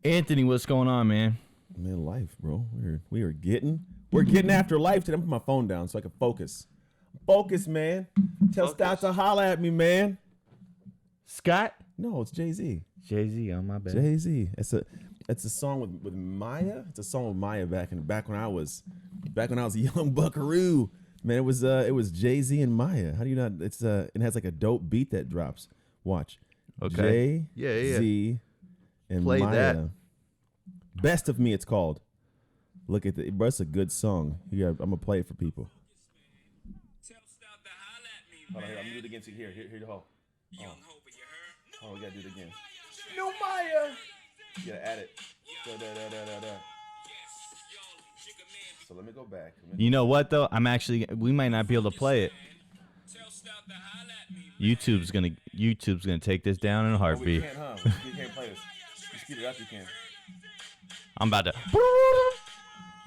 Anthony, what's going on, man? Man, life, bro. We're getting after life today. I'm putting my phone down so I can focus. Focus, man. Tell Scott to holla at me, man. Scott? No, it's Jay-Z. Jay-Z, on my bad. Jay-Z. It's a song with Maya. It's a song with Maya back when I was a young buckaroo. Man, it was Jay-Z and Maya. How do you not? It has like a dope beat that drops. Watch. Okay. Jay-Z and Play Maya. that. Best of Me, it's called. Look at it, bro. It's a good song. I'm gonna play it for people. Hold on, I'm gonna do it again. Here the whole. Oh, we gotta do it again. No Maya. You gotta add it. So let me go back. You know what though? We might not be able to play it. YouTube's gonna take this down in a heartbeat. We can't, huh? You can't play this. You speed it up, you can. I'm about to.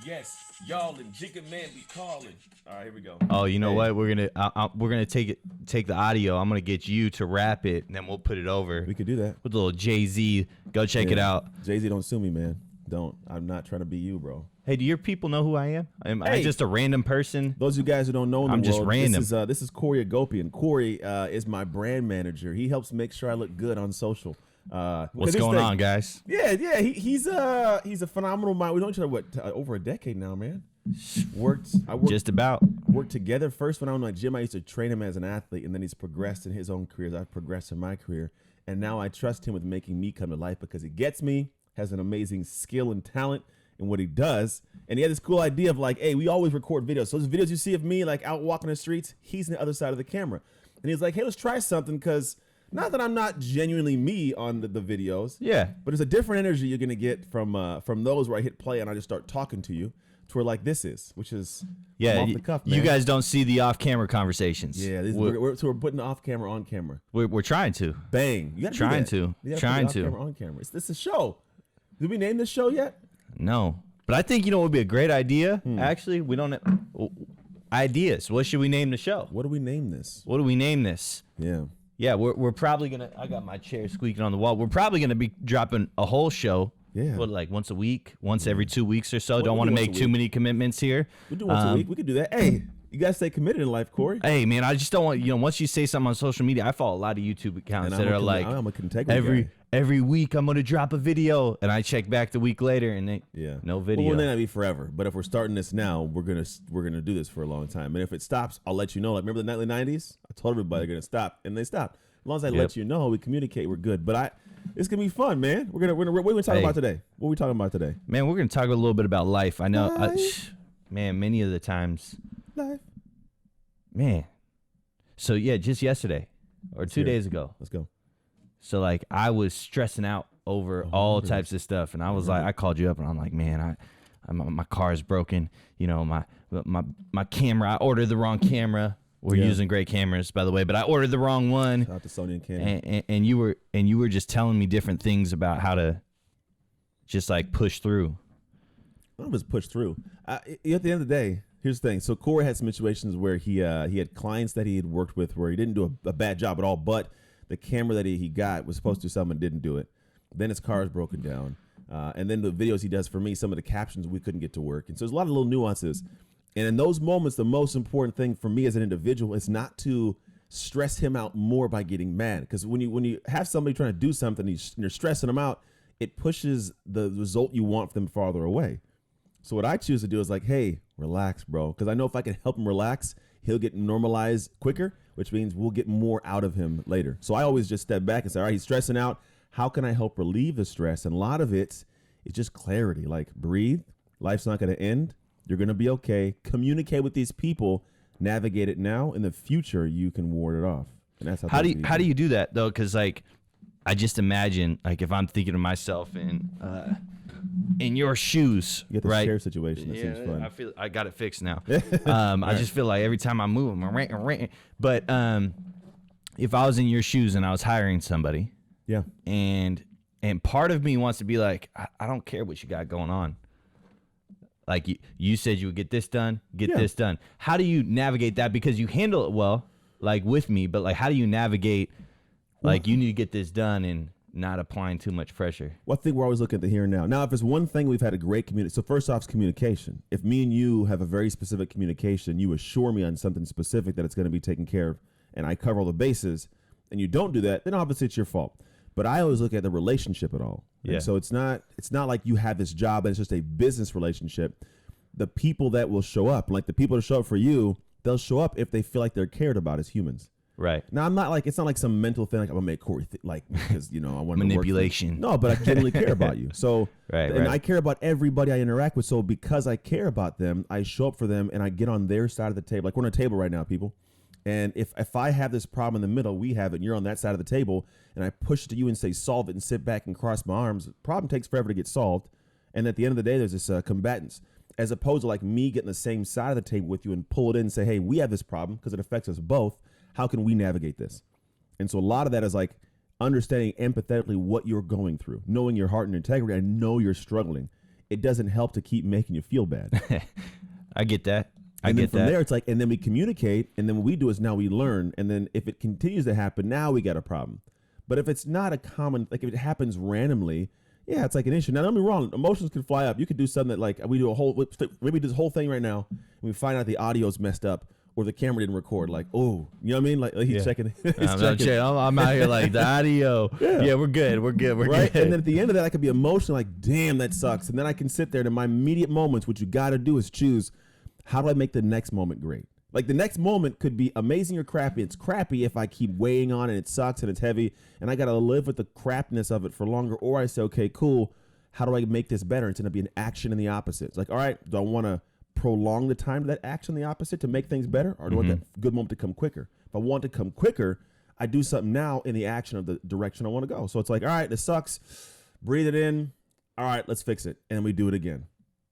Yes, y'all and Jigga Man be calling. All right, here we go. Oh, you know what? We're gonna take the audio. I'm gonna get you to rap it, and then we'll put it over. We could do that with a little Jay-Z. Go check it out. Jay-Z, don't sue me, man. Don't. I'm not trying to be you, bro. Hey, do your people know who I am? Am I just a random person? Those of you guys who don't know, I'm just random. This is Corey Agopian. Corey is my brand manager. He helps make sure I look good on social. What's going on, guys? Yeah. He's a phenomenal mind. We know each other over a decade now, man. Worked together. First, when I was in my gym, I used to train him as an athlete, and then he's progressed in his own career as I've progressed in my career. And now I trust him with making me come to life because he gets me, has an amazing skill and talent in what he does. And he had this cool idea of like, hey, we always record videos. So those videos you see of me like out walking the streets, he's on the other side of the camera. And he's like, hey, let's try something because not that I'm not genuinely me on the videos. Yeah. But there's a different energy you're going to get from those where I hit play and I just start talking to you to where like this is, which is off the cuff, man. You guys don't see the off-camera conversations. Yeah. We're putting the off-camera on camera. We're trying to. Bang. You got trying to. Trying to. On camera. This is a show. Did we name this show yet? No. But I think, what would be a great idea? Actually, we don't have ideas. What should we name the show? What do we name this? Yeah. Yeah, we're probably going to, I got my chair squeaking on the wall. We're probably going to be dropping a whole show. Yeah. Like once a week, once every 2 weeks or so. Don't want to make too many commitments here. We do once a week. We could do that. Hey, you got to stay committed in life, Corey. Hey, man, I just don't want, once you say something on social media, I follow a lot of YouTube accounts that are like, I'm a Kentucky every week I'm going to drop a video. And I check back the week later and no video. Well, it may not be forever. But if we're starting this now, we're gonna do this for a long time. And if it stops, I'll let you know. Like, remember the 90s? I told everybody they're going to stop. And they stopped. As long as I let you know, we communicate, we're good. But it's gonna be fun, man. What are we talking about today? What are we talking about today? Man, we're gonna talk a little bit about life. I know, man, many of the times, man. So yeah, just yesterday or 2 days ago. Let's go. So like, I was stressing out over all types of stuff, and I was like, I called you up, and I'm like, man, my car is broken. My camera. I ordered the wrong camera. We're using great cameras, by the way, but I ordered the wrong one. Shout out to Sony and Canon. And you were just telling me different things about how to just like push through. I was push through. At the end of the day, here's the thing. So Corey had some situations where he had clients that he had worked with where he didn't do a bad job at all, but the camera that he got was supposed to do something and didn't do it. Then his car is broken down. And then the videos he does for me, some of the captions we couldn't get to work. And so there's a lot of little nuances. And in those moments, the most important thing for me as an individual is not to stress him out more by getting mad. Because when you have somebody trying to do something and you're stressing them out, it pushes the result you want from them farther away. So what I choose to do is like, hey, relax, bro. Because I know if I can help him relax, he'll get normalized quicker, which means we'll get more out of him later. So I always just step back and say, all right, he's stressing out. How can I help relieve the stress? And a lot of it is just clarity. Like, breathe. Life's not going to end. You're going to be okay. Communicate with these people. Navigate it now. In the future, you can ward it off. And that's how do you do that, though? Because, like, I just imagine, like, if I'm thinking of myself in your shoes, you get the right? share situation. That seems fun. I feel I got it fixed now. I just feel like every time I move, I'm ranting. But if I was in your shoes and I was hiring somebody, and part of me wants to be like, I don't care what you got going on. Like you said you would get this done, this done. How do you navigate that? Because you handle it well, like with me, but like how do you navigate, like you need to get this done and not applying too much pressure. Well, I think we're always looking at the here and now. Now, if there's one thing we've had a great community, so first off is communication. If me and you have a very specific communication, you assure me on something specific that it's going to be taken care of, and I cover all the bases, and you don't do that, then obviously it's your fault. But I always look at the relationship at all. Yeah. And so it's not like you have this job and it's just a business relationship. The people that will show up, like the people that show up for you, they'll show up if they feel like they're cared about as humans. Right. Now, it's not like some mental thing, like I'm going to make Corey, because, I want manipulation. No, but I genuinely care about you. So, right. I care about everybody I interact with. So because I care about them, I show up for them and I get on their side of the table. Like we're on a table right now, people. And if I have this problem in the middle, we have it, and you're on that side of the table, and I push to you and say, solve it, and sit back and cross my arms, the problem takes forever to get solved. And at the end of the day, there's this combatants, as opposed to like me getting the same side of the table with you and pull it in and say, hey, we have this problem because it affects us both. How can we navigate this? And so a lot of that is like understanding empathetically what you're going through, knowing your heart and integrity. I know you're struggling. It doesn't help to keep making you feel bad. I get that. And then from there, it's like, and then we communicate, and then what we do is now we learn, and then if it continues to happen, now we got a problem. But if it's not a common, like if it happens randomly, yeah, it's like an issue. Now, don't be wrong, emotions can fly up. You could do something that like we do maybe this whole thing right now, and we find out the audio's messed up, or the camera didn't record. Like, oh, you know what I mean? Like he's checking. I'm out here like the audio. Yeah, we're good. We're good. Right. And then at the end of that, I could be emotional, like, damn, that sucks. And then I can sit there, and in my immediate moments, what you got to do is choose, how do I make the next moment great? Like the next moment could be amazing or crappy. It's crappy if I keep weighing on and it sucks and it's heavy and I got to live with the crapness of it for longer. Or I say, okay, cool. How do I make this better? It's going to be an action in the opposite. It's like, all right, do I want to prolong the time to that action in the opposite to make things better? Or do I want that good moment to come quicker? If I want to come quicker, I do something now in the action of the direction I want to go. So it's like, all right, this sucks. Breathe it in. All right, let's fix it. And we do it again.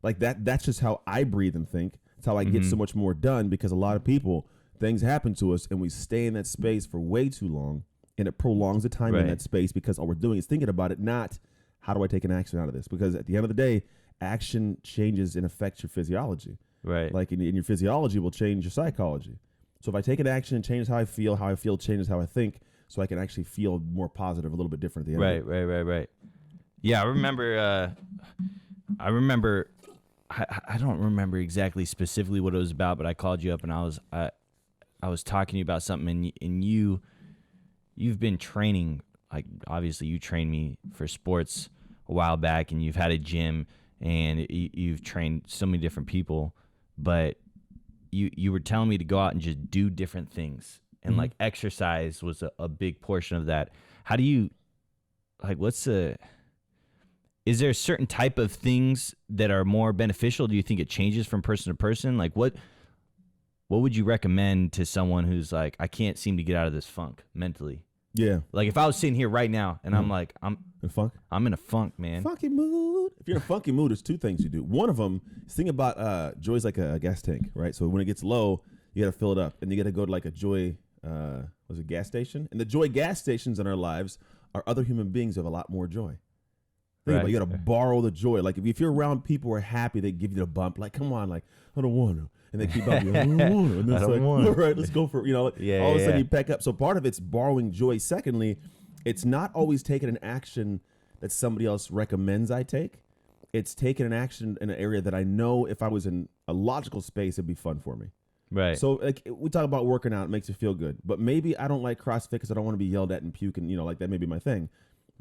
Like that's just how I breathe and think. It's how I get so much more done, because a lot of people, things happen to us and we stay in that space for way too long, and it prolongs the time in that space because all we're doing is thinking about it, not how do I take an action out of this? Because at the end of the day, action changes and affects your physiology. Right. Like in your physiology will change your psychology. So if I take an action and changes how I feel changes how I think, so I can actually feel more positive, a little bit different at the end. Right. Yeah, I remember I don't remember exactly specifically what it was about, but I called you up and I was talking to you about something, and you've been training, like obviously you trained me for sports a while back, and you've had a gym and you've trained so many different people, but you were telling me to go out and just do different things, and like exercise was a big portion of that. How do you, like, is there a certain type of things that are more beneficial? Do you think it changes from person to person? Like what would you recommend to someone who's like, I can't seem to get out of this funk mentally? Yeah. Like if I was sitting here right now and I'm like, I'm in a funk, man. Funky mood. If you're in a funky mood, there's two things you do. One of them is think about Joy's like a gas tank, right? So when it gets low, you got to fill it up, and you got to go to like a Joy, gas station? And the Joy gas stations in our lives are other human beings who have a lot more joy. Right. You got to borrow the joy. Like if you're around people who are happy, they give you the bump. Like, come on, like, I don't want to. And they keep up. I don't want to. And it's like, all right, let's go for, all of a sudden you pack up. So part of it's borrowing joy. Secondly, it's not always taking an action that somebody else recommends I take. It's taking an action in an area that I know if I was in a logical space, it'd be fun for me. Right. So like we talk about working out, it makes you feel good. But maybe I don't like CrossFit because I don't want to be yelled at and puke and, like that may be my thing.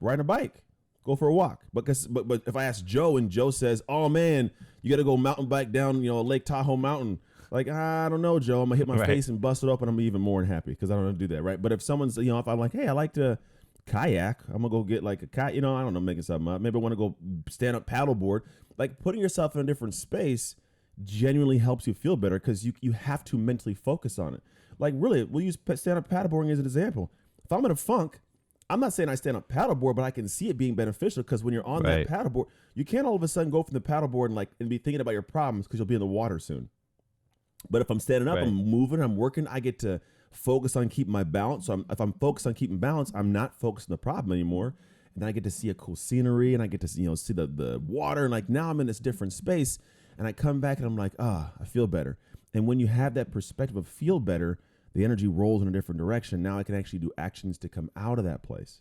Ride a bike. Go for a walk. But if I ask Joe and Joe says, oh man, you got to go mountain bike down, Lake Tahoe mountain. Like, I don't know, Joe, I'm gonna hit my face and bust it open. I'm even more than happy because I don't want to do that. Right. But if someone's, if I'm like, hey, I like to kayak, I'm gonna go get like a kayak, I don't know, making something up. Maybe I want to go stand up paddleboard. Like putting yourself in a different space genuinely helps you feel better because you have to mentally focus on it. Like really, we'll use stand up paddleboarding as an example. If I'm in a funk, I'm not saying I stand up paddleboard, but I can see it being beneficial because when you're on that paddleboard, you can't all of a sudden go from the paddleboard and be thinking about your problems because you'll be in the water soon. But if I'm standing up, I'm moving, I'm working, I get to focus on keeping my balance. So if I'm focused on keeping balance, I'm not focused on the problem anymore. And then I get to see a cool scenery, and I get to see the water, and like now I'm in this different space, and I come back and I'm like, I feel better. And when you have that perspective of feel better, the energy rolls in a different direction. Now I can actually do actions to come out of that place.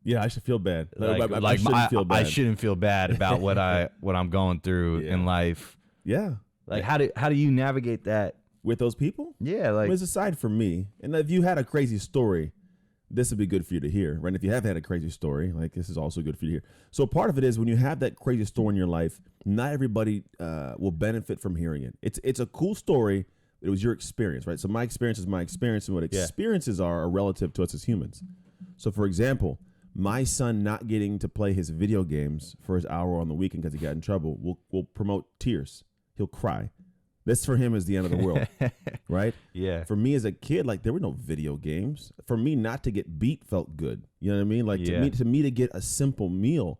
Yeah, I should feel bad. I shouldn't feel bad. I shouldn't feel bad about what I'm going through in life. Yeah. Like how do you navigate that with those people? Yeah, like it's aside from me. And if you had a crazy story, this would be good for you to hear, right? If you have had a crazy story, like this is also good for you to hear. So part of it is when you have that crazy story in your life, not everybody will benefit from hearing it. It's a cool story. It was your experience, right? So my experience is my experience, and what experiences are relative to us as humans. So for example, my son not getting to play his video games for his hour on the weekend because he got in trouble will promote tears. He'll cry. This for him is the end of the world, right? Yeah. For me as a kid, like there were no video games. For me not to get beat felt good. You know what I mean? Like to me to get a simple meal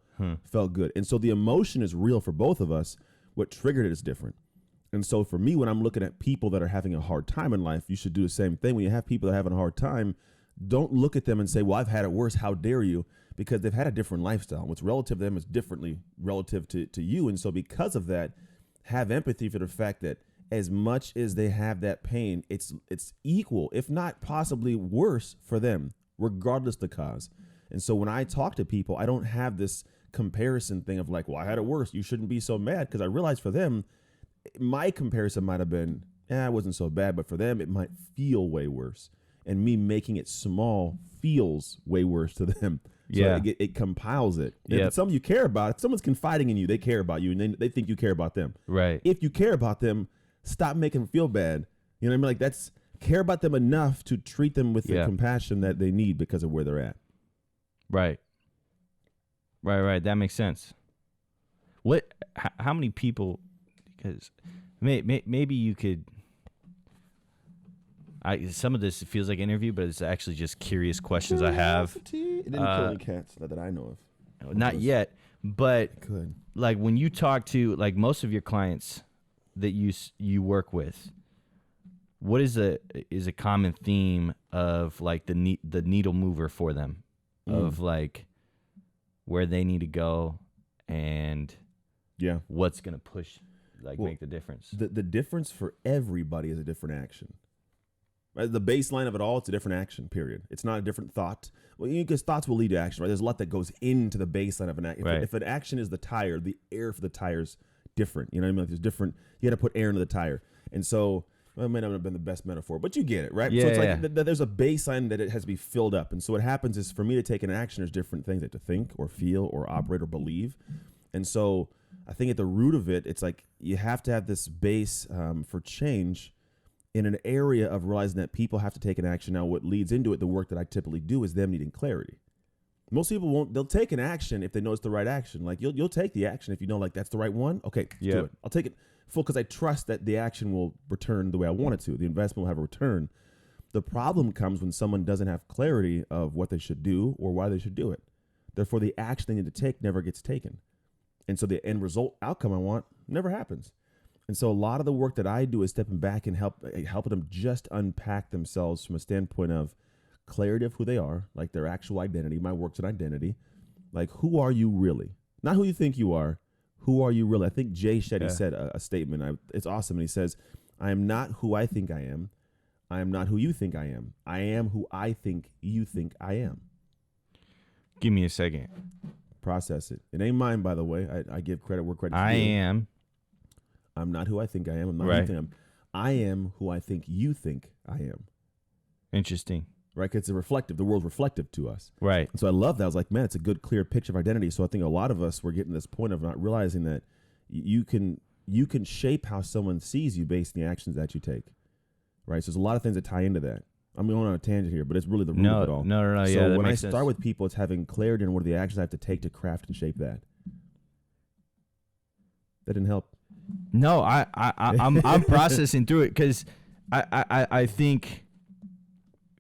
felt good. And so the emotion is real for both of us. What triggered it is different. And so for me, when I'm looking at people that are having a hard time in life, you should do the same thing. When you have people that are having a hard time, don't look at them and say, well, I've had it worse. How dare you? Because they've had a different lifestyle. What's relative to them is differently relative to you. And so because of that, have empathy for the fact that as much as they have that pain, it's equal, if not possibly worse for them, regardless the cause. And so when I talk to people, I don't have this comparison thing of like, well, I had it worse. You shouldn't be so mad. Because I realize for them, my comparison might have been, it wasn't so bad. But for them, it might feel way worse. And me making it small feels way worse to them. So it compiles it. If it's something you care about, if someone's confiding in you, they care about you and they think you care about them. Right. If you care about them, stop making them feel bad. You know what I mean? Like care about them enough to treat them with the compassion that they need because of where they're at. Right. That makes sense. How many people, because maybe you could, some of this feels like an interview, but it's actually just curious questions I have. It didn't kill any cats, not that I know of. Not yet, but like when you talk to like most of your clients that you work with, what is a common theme of like the needle mover for them, of like where they need to go and what's gonna push make the difference? The difference for everybody is a different action. The baseline of it all, it's a different action, period. It's not a different thought. Well, because thoughts will lead to action, right? There's a lot that goes into the baseline of an action. If an action is the tire, the air for the tire's different. You know what I mean? Like there's different, you got to put air into the tire. And so, well, it may not have been the best metaphor, but you get it, right? Yeah, so it's like there's a baseline that it has to be filled up. And so what happens is for me to take an action, there's different things I have to think or feel or operate or believe. And so I think at the root of it, it's like you have to have this base for change in an area of realizing that people have to take an action. Now, what leads into it, the work that I typically do, is them needing clarity. Most people won't. They'll take an action if they know it's the right action. Like you'll take the action if you know like that's the right one. Okay, do it. I'll take it full because I trust that the action will return the way I want it to. The investment will have a return. The problem comes when someone doesn't have clarity of what they should do or why they should do it. Therefore, the action they need to take never gets taken. And so the end result outcome I want never happens. And so a lot of the work that I do is stepping back and helping them just unpack themselves from a standpoint of clarity of who they are, like their actual identity. My work's an identity. Like, who are you really? Not who you think you are. Who are you really? I think Jay Shetty said a statement. It's awesome. And he says, I am not who I think I am. I am not who you think I am. I am who I think you think I am. Give me a second. Process it. It ain't mine, by the way. I give credit where credit's due. I am. I'm not who I think I am. I'm not who you think I am. I am who I think you think I am. Interesting. Right? Because it's reflective. The world's reflective to us. Right. And so I love that. I was like, man, it's a good, clear picture of identity. So I think a lot of us, we're getting to this point of not realizing that you can shape how someone sees you based on the actions that you take. Right? So there's a lot of things that tie into that. I'm going on a tangent here, but it's really the root of it all. No. So when I start with people, it's having clarity on what are the actions I have to take to craft and shape that. That didn't help. No, I'm processing through it because I think,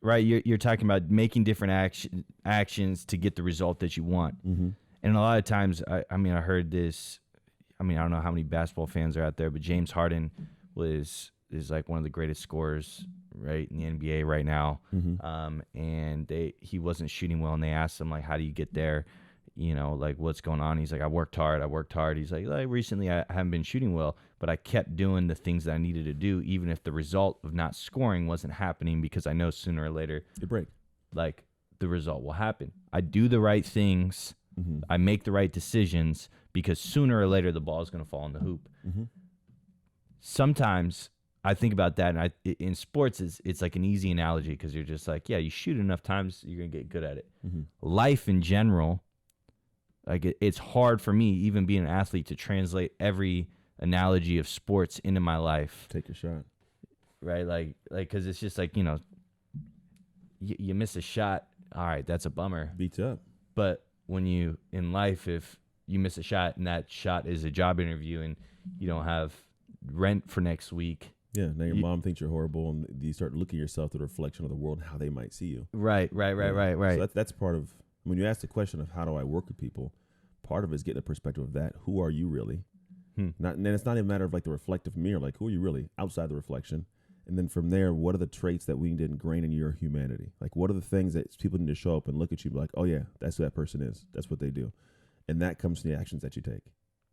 right, you're talking about making different actions to get the result that you want. Mm-hmm. And a lot of times, I heard this. I don't know how many basketball fans are out there, but James Harden is like one of the greatest scorers, right, in the NBA right now. Mm-hmm. And he wasn't shooting well, and they asked him, like, how do you get there? You know, like, what's going on? He's like, I worked hard. He's like, recently I haven't been shooting well, but I kept doing the things that I needed to do, even if the result of not scoring wasn't happening, because I know sooner or later it break. Like, the result will happen. I do the right things. I make the right decisions because sooner or later the ball is going to fall in the hoop. Sometimes I think about that, and in sports, it's like an easy analogy because you're just like, yeah, you shoot enough times, you're going to get good at it. Life in general, like it's hard for me, even being an athlete, to translate every analogy of sports into my life. Take your shot. Right? Like, because it's just like, you miss a shot, all right, that's a bummer. Beats up. But when in life, if you miss a shot and that shot is a job interview and you don't have rent for next week. Yeah, now your mom thinks you're horrible, and you start looking at yourself through the reflection of the world and how they might see you. Right. So that's part of, when you ask the question of how do I work with people, part of it is getting a perspective of that. Who are you really? And it's not even a matter of like the reflective mirror, like who are you really outside the reflection? And then from there, what are the traits that we need to ingrain in your humanity? Like, what are the things that people need to show up and look at you and be like, oh yeah, that's who that person is. That's what they do. And that comes from the actions that you take.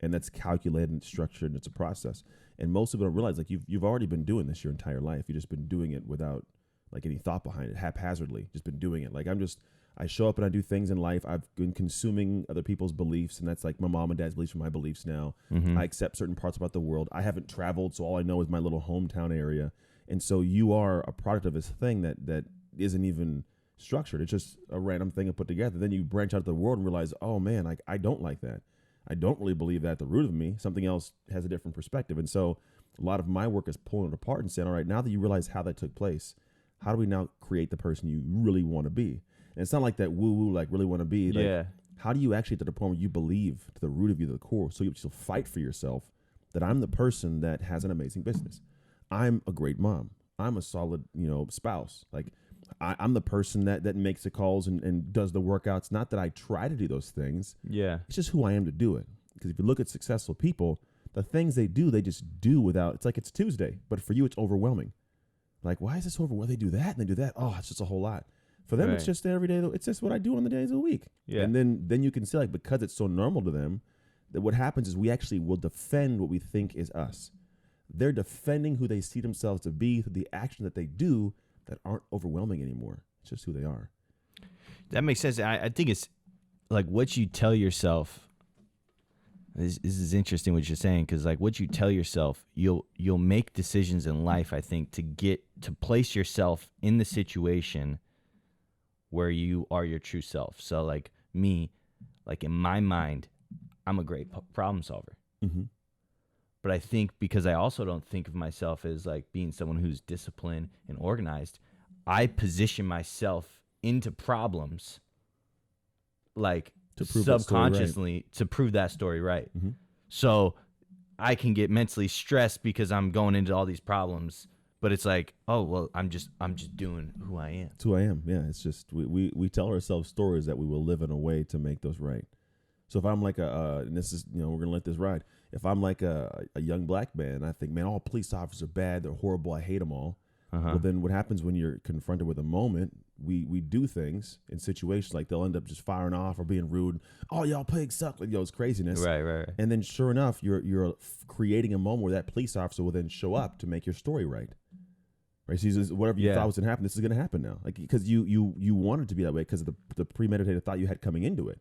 And that's calculated and structured, and it's a process. And most people don't realize, like, you've already been doing this your entire life. You've just been doing it without like any thought behind it, haphazardly, just been doing it. Like I show up and I do things in life. I've been consuming other people's beliefs, and that's like my mom and dad's beliefs are my beliefs now. I accept certain parts about the world. I haven't traveled, so all I know is my little hometown area. And so you are a product of this thing that isn't even structured. It's just a random thing I put together. Then you branch out to the world and realize, oh man, like I don't like that. I don't really believe that at the root of me. Something else has a different perspective. And so a lot of my work is pulling it apart and saying, all right, now that you realize how that took place, how do we now create the person you really want to be? And it's not like that woo-woo, like really want to be. Like, how do you actually get to the point where you believe to the root of you, to the core, so you fight for yourself that I'm the person that has an amazing business. I'm a great mom. I'm a solid, spouse. Like I'm the person that makes the calls and does the workouts. Not that I try to do those things. Yeah. It's just who I am to do it. Because if you look at successful people, the things they do, they just do without, it's like it's Tuesday, but for you, it's overwhelming. Like, why is this overwhelming? They do that and they do that. Oh, it's just a whole lot. For them, It's just every day. It's just what I do on the days of the week. Yeah. And then you can see, like, because it's so normal to them, that what happens is we actually will defend what we think is us. They're defending who they see themselves to be through the actions that they do that aren't overwhelming anymore. It's just who they are. That makes sense. I think it's like what you tell yourself. This is interesting what you're saying, because like what you tell yourself, you'll make decisions in life, I think, to place yourself in the situation where you are your true self. So like me, like in my mind, I'm a great problem solver. Mm-hmm. But I think because I also don't think of myself as like being someone who's disciplined and organized, I position myself into problems like subconsciously to prove that story right. Mm-hmm. So I can get mentally stressed because I'm going into all these problems, but it's like, oh, well, I'm just doing who I am. It's who I am. Yeah. It's just, we tell ourselves stories that we will live in a way to make those right. So if I'm like and this is, we're going to let this ride. If I'm like a young black man, I think, man, all police officers are bad. They're horrible. I hate them all. Uh-huh. Well, then what happens when you're confronted with a moment, we do things in situations like they'll end up just firing off or being rude. Oh, y'all pigs suck. Like, it's craziness. Right. And then sure enough, you're creating a moment where that police officer will then show up to make your story right. Right. So whatever you thought was going to happen, this is going to happen now. Like, because you wanted to be that way because of the premeditated thought you had coming into it.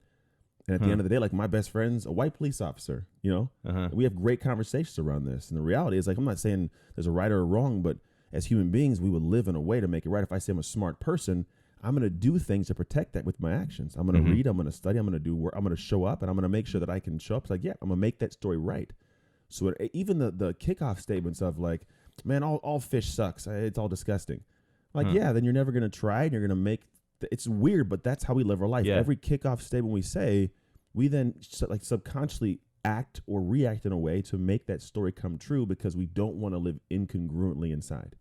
And at the end of the day, like my best friend's a white police officer, we have great conversations around this. And the reality is, like, I'm not saying there's a right or a wrong, but as human beings, we would live in a way to make it right. If I say I'm a smart person, I'm going to do things to protect that with my actions. I'm going to read, I'm going to study, I'm going to do work, I'm going to show up, and I'm going to make sure that I can show up. It's like, yeah, I'm going to make that story right. So even the kickoff statements of like, man, all fish sucks. It's all disgusting. Like, yeah, then you're never going to try, and you're going to make it's weird, but that's how we live our life. Yeah. Every kickoff statement we say, we then like subconsciously act or react in a way to make that story come true because we don't want to live incongruently inside.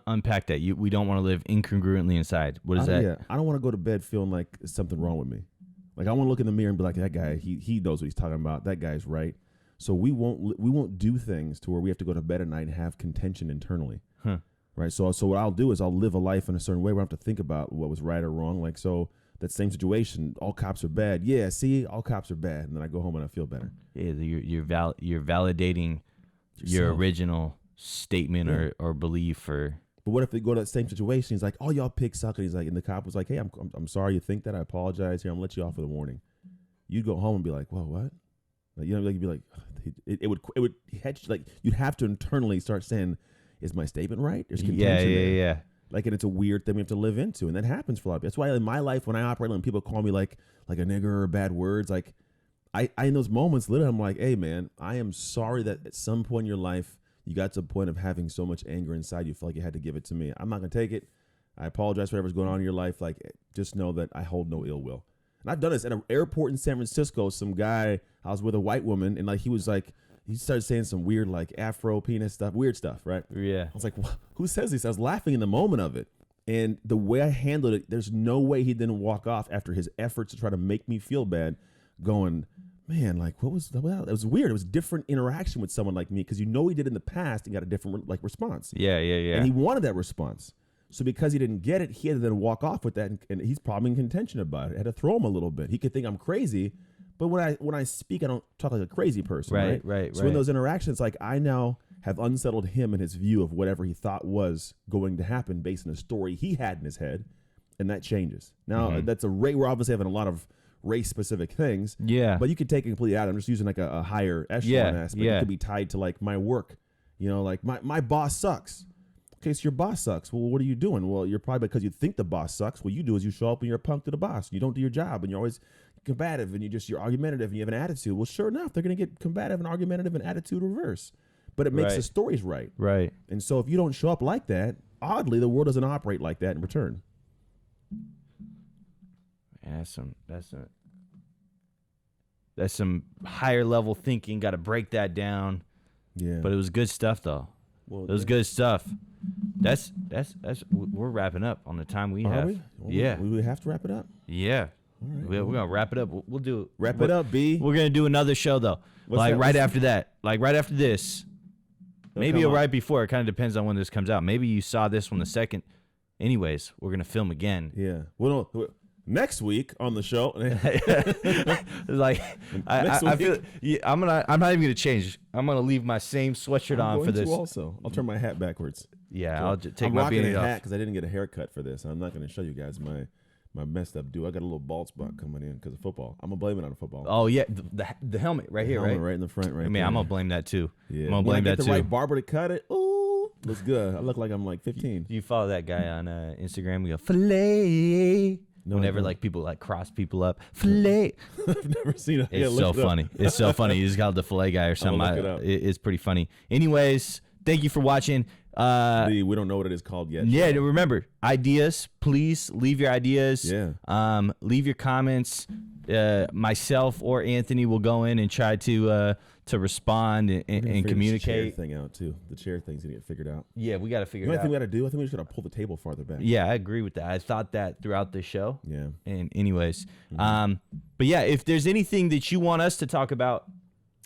Unpack that. We don't want to live incongruently inside. What is that? Yeah, I don't want to go to bed feeling like there's something wrong with me. Like I want to look in the mirror and be like, that guy, he knows what he's talking about. That guy's right. So we won't do things to where we have to go to bed at night and have contention internally. Huh. Right. So what I'll do is I'll live a life in a certain way where I don't have to think about what was right or wrong. Like, so that same situation, all cops are bad. Yeah. See, all cops are bad. And then I go home and I feel better. Yeah. You're validating yourself. Your original statement or belief or But what if they go to that same situation? He's like, "Oh, y'all pigs suck." And he's like, and the cop was like, "Hey, I'm sorry you think that. I apologize. Here, I'm gonna let you off with a warning." You'd go home and be like, "Whoa, what?" Like, you know, like you'd be like, it would like you'd have to internally start saying, "Is my statement right?" There's contention there. Yeah. Like, and it's a weird thing we have to live into, and that happens for a lot of people. That's why in my life, when I operate, when people call me like a nigger or bad words, like I in those moments, literally, I'm like, "Hey, man, I am sorry that at some point in your life you got to a point of having so much anger inside you feel like you had to give it to me. I'm not gonna take it. I apologize for whatever's going on in your life. Like, just know that I hold no ill will." And I've done this at an airport in San Francisco. Some guy, I was with a white woman, and like he started saying some weird like Afro penis stuff, weird stuff, right? Yeah. I was like, who says this? I was laughing in the moment of it. And the way I handled it, there's no way he didn't walk off after his efforts to try to make me feel bad, going, man, like, what was that? It was weird. It was a different interaction with someone like me because he did in the past and got a different like response. Yeah. And he wanted that response. So because he didn't get it, he had to then walk off with that, and he's probably in contention about it. I had to throw him a little bit. He could think I'm crazy, but when I speak, I don't talk like a crazy person, right? So in those interactions, like I now have unsettled him in his view of whatever he thought was going to happen based on a story he had in his head, and that changes. Now that's we're obviously having a lot of race-specific things, but you could take it completely out. I'm just using like a higher echelon aspect. It could be tied to like my work, you know, like my boss sucks. Okay, so your boss sucks. Well, what are you doing? Well, you're probably because you think the boss sucks. What you do is you show up and you're a punk to the boss. You don't do your job, and you're always combative, and you're argumentative, and you have an attitude. Well, sure enough, they're going to get combative and argumentative and attitude reverse. But it makes the stories right. Right. And so if you don't show up like that, oddly, the world doesn't operate like that in return. Yeah, that's some higher level thinking. Got to break that down. Yeah. But it was good stuff, though. Well, it was good stuff. That's we're wrapping up on the time we have. We have to wrap it up. Yeah. All right, we're gonna wrap it up. We'll do it. Wrap it up, B. We're gonna do another show though. Right after that. Like right after this. Maybe right before. It kind of depends on when this comes out. Maybe you saw this one the second. Anyways, we're gonna film again. Yeah. Well, next week on the show. Like I feel I'm not even gonna change. I'm gonna leave my same sweatshirt on for this. Also, I'll turn my hat backwards. Yeah, I'll just take my beanie off because I didn't get a haircut for this. I'm not gonna show you guys my messed up do. I got a little bald spot coming in because of football. I'm gonna blame it on football. Oh yeah, the helmet right here, helmet right in the front, right. I mean, I'm gonna blame that too. Yeah, I'm gonna blame that too. The right barber to cut it. Ooh, looks good. I look like I'm like 15. You follow that guy on Instagram? We go fillet. No, whenever like people like cross people up, fillet. I've never seen it. It's so funny. It's so funny. You just called the fillet guy or something. It's pretty funny. Anyways, thank you for watching. We don't know what it is called yet. Yeah, remember, ideas, please leave your ideas. Yeah. Leave your comments. Myself or Anthony will go in and try to respond and communicate. The chair thing out too. The chair thing's gonna get figured out. Yeah, we got to figure it out. I think we got to do. I think we just got to pull the table farther back. Yeah, I agree with that. I thought that throughout the show. Yeah. And anyways, but yeah, if there's anything that you want us to talk about,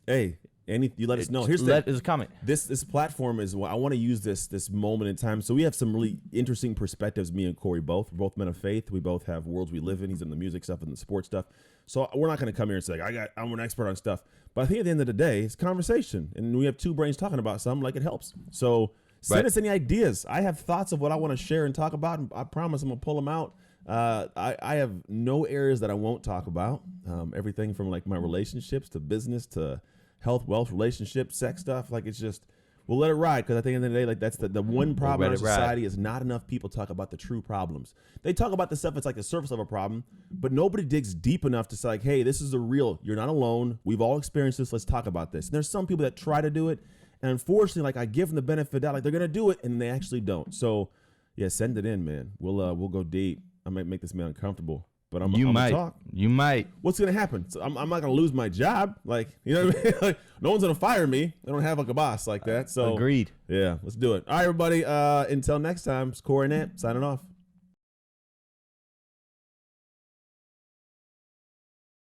hey. You let us know. Here's a comment. This platform is I want to use this moment in time. So we have some really interesting perspectives. Me and Corey both. We're both men of faith. We both have worlds we live in. He's in the music stuff and the sports stuff. So we're not going to come here and say I'm an expert on stuff. But I think at the end of the day, it's conversation, and we have two brains talking about something. Like it helps. So send us any ideas. I have thoughts of what I want to share and talk about, and I promise I'm gonna pull them out. I have no areas that I won't talk about. Everything from like my relationships to business to health, wealth, relationships, sex stuff. Like it's just, we'll let it ride because I think at the end of the day, like that's the one problem in our society is not enough people talk about the true problems. They talk about the stuff that's like the surface level problem, but nobody digs deep enough to say like, hey, this is the real, you're not alone. We've all experienced this. Let's talk about this. And there's some people that try to do it. And unfortunately, like I give them the benefit of the doubt, like they're going to do it and they actually don't. So yeah, send it in, man. We'll go deep. I might make this man uncomfortable. But I'm gonna talk. You might. What's gonna happen? So I'm not gonna lose my job. Like, you know what I mean? Like, no one's gonna fire me. I don't have like a boss like that. So agreed. Yeah, let's do it. All right, everybody. Until next time, it's Corey and Ant signing off.